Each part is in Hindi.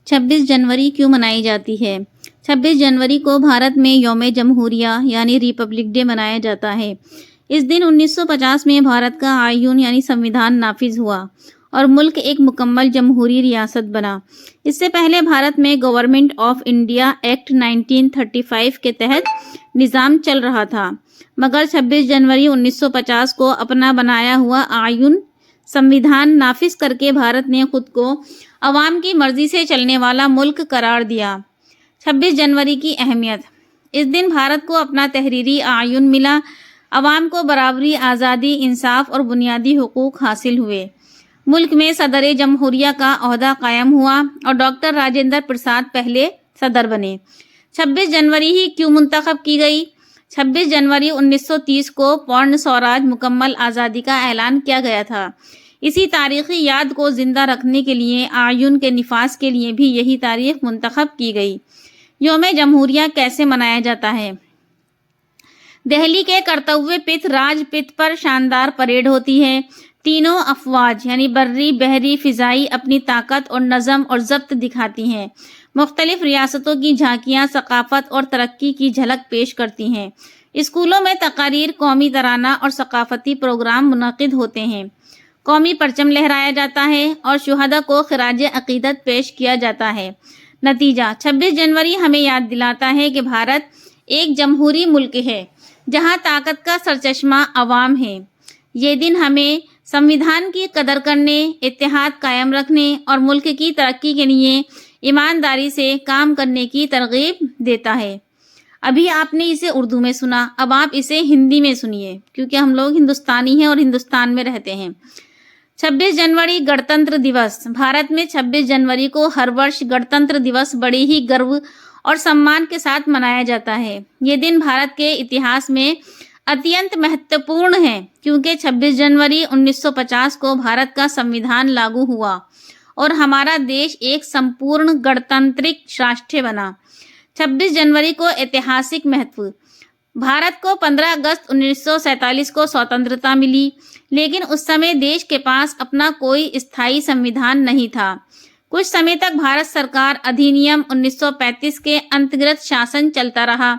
26 जनवरी क्यों मनाई जाती है? 26 जनवरी को भारत में यौम जमहूरिया यानी रिपब्लिक डे मनाया जाता है। इस दिन 1950 में भारत का आईन यानी संविधान नाफिज हुआ और मुल्क एक मुकम्मल जमहूरी रियासत बना। इससे पहले भारत में गवर्नमेंट ऑफ इंडिया एक्ट 1935 के तहत निज़ाम चल रहा था, मगर 26 जनवरी 1950 को अपना बनाया हुआ आईन संविधान नाफिज करके भारत ने खुद को अवाम की मर्जी से चलने वाला मुल्क करार दिया। 26 जनवरी की अहमियत। इस दिन भारत को अपना तहरीरी आईन मिला, अवाम को बराबरी, आज़ादी, इंसाफ और बुनियादी हुकूक हासिल हुए। मुल्क में सदर जमहूरिया का ओहदा कायम हुआ और डॉक्टर राजेंद्र प्रसाद पहले सदर बने। 26 जनवरी ही क्यों मुंतखब की गई? 26 जनवरी 1930 को पूर्ण स्वराज मुकम्मल आज़ादी का ऐलान किया गया था। इसी तारीखी याद को ज़िंदा रखने के लिए आईन के निफाज के लिए भी यही तारीख मुंतखब की गई। यौम जमहूरिया कैसे मनाया जाता है? दिल्ली के कर्तव्य पिथ राजपथ पर शानदार परेड होती है। तीनों अफवाज यानी बर्री, बहरी, फ़िज़ाई अपनी ताकत और नज़म और ज़ब्त दिखाती हैं। मुख्तलिफ रियासतों की झांकियाँ सकाफ़त और तरक्की की झलक पेश करती हैं। स्कूलों में तकारीर, कौमी तराना और सकाफ़ती प्रोग्राम मुनक़िद होते हैं। कौमी परचम लहराया जाता है और शुहदा को खिराज अक़ीदत पेश किया जाता है। नतीजा: 26 जनवरी हमें याद दिलाता है कि भारत एक जमहूरी मुल्क है जहाँ ताकत का सरचश्मा अवाम है। ये दिन हमें संविधान की कदर करने, इत्तेहाद कायम रखने और मुल्क की तरक्की के लिए ईमानदारी से काम करने की तरगीब देता है। अभी आपने इसे उर्दू में सुना, अब आप इसे हिंदी में सुनिए, क्योंकि हम लोग हिंदुस्तानी हैं और हिंदुस्तान में रहते हैं। 26 जनवरी गणतंत्र दिवस। भारत में 26 जनवरी को हर वर्ष गणतंत्र दिवस बड़े ही गर्व और सम्मान के साथ मनाया जाता है। ये दिन भारत के इतिहास में अत्यंत महत्वपूर्ण है, क्योंकि 26 जनवरी 1950 को भारत का संविधान लागू हुआ और हमारा देश एक संपूर्ण गणतांत्रिक राष्ट्र बना। 26 जनवरी को ऐतिहासिक महत्व। भारत को 15 अगस्त 1947 को स्वतंत्रता मिली, लेकिन उस समय देश के पास अपना कोई स्थायी संविधान नहीं था। कुछ समय तक भारत सरकार अधिनियम 1935 के अंतर्गत शासन चलता रहा।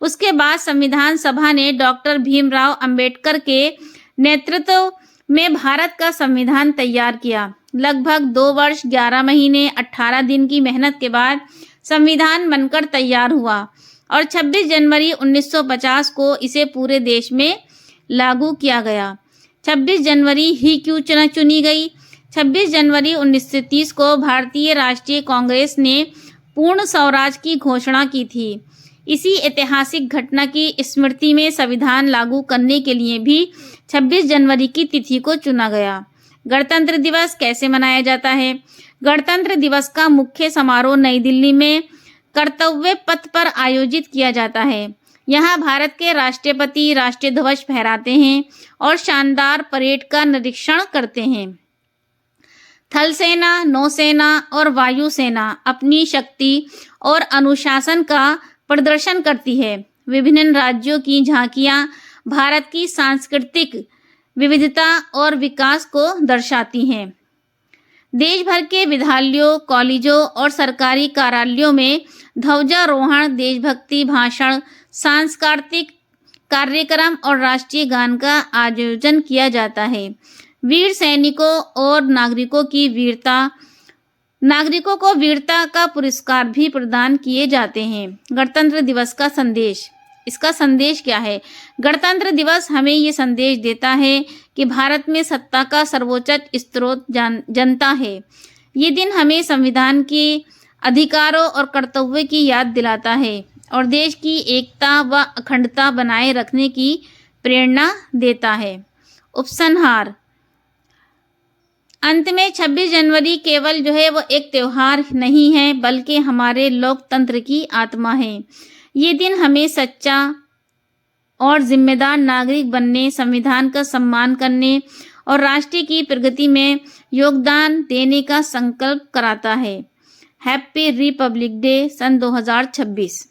उसके बाद संविधान सभा ने डॉक्टर भीमराव अंबेडकर के नेतृत्व में भारत का संविधान तैयार किया। लगभग 2 वर्ष 11 महीने 18 दिन की मेहनत के बाद संविधान बनकर तैयार हुआ और 26 जनवरी 1950 को इसे पूरे देश में लागू किया गया। 26 जनवरी ही क्यों चुनी गई? 26 जनवरी 1930 को भारतीय राष्ट्रीय कांग्रेस ने पूर्ण स्वराज की घोषणा की थी। इसी ऐतिहासिक घटना की स्मृति में संविधान लागू करने के लिए भी 26 जनवरी की तिथि को चुना गया। गणतंत्र दिवस कैसे मनाया जाता है? गणतंत्र दिवस का मुख्य समारोह नई दिल्ली में कर्तव्य पथ पर आयोजित किया जाता है। यहाँ भारत के राष्ट्रपति राष्ट्रीय ध्वज फहराते हैं और शानदार परेड का निरीक्षण करते हैं। थल सेना, नौसेना और वायुसेना अपनी शक्ति और अनुशासन का प्रदर्शन करती है। विभिन्न राज्यों की झांकियाँ भारत की सांस्कृतिक विविधता और विकास को दर्शाती हैं। देश भर के विद्यालयों, कॉलेजों और सरकारी कार्यालयों में ध्वजारोहण, देशभक्ति भाषण, सांस्कृतिक कार्यक्रम और राष्ट्रीय गान का आयोजन किया जाता है। वीर सैनिकों और नागरिकों को वीरता का पुरस्कार भी प्रदान किए जाते हैं। गणतंत्र दिवस का संदेश। इसका संदेश क्या है? गणतंत्र दिवस हमें ये संदेश देता है कि भारत में सत्ता का सर्वोच्च स्रोत जनता है। ये दिन हमें संविधान के अधिकारों और कर्तव्य की याद दिलाता है और देश की एकता व अखंडता बनाए रखने की प्रेरणा देता है। उपसंहार। अंत में 26 जनवरी केवल वो एक त्यौहार नहीं है, बल्कि हमारे लोकतंत्र की आत्मा है। ये दिन हमें सच्चा और जिम्मेदार नागरिक बनने, संविधान का सम्मान करने और राष्ट्र की प्रगति में योगदान देने का संकल्प कराता है। हैप्पी रिपब्लिक डे सन 2026।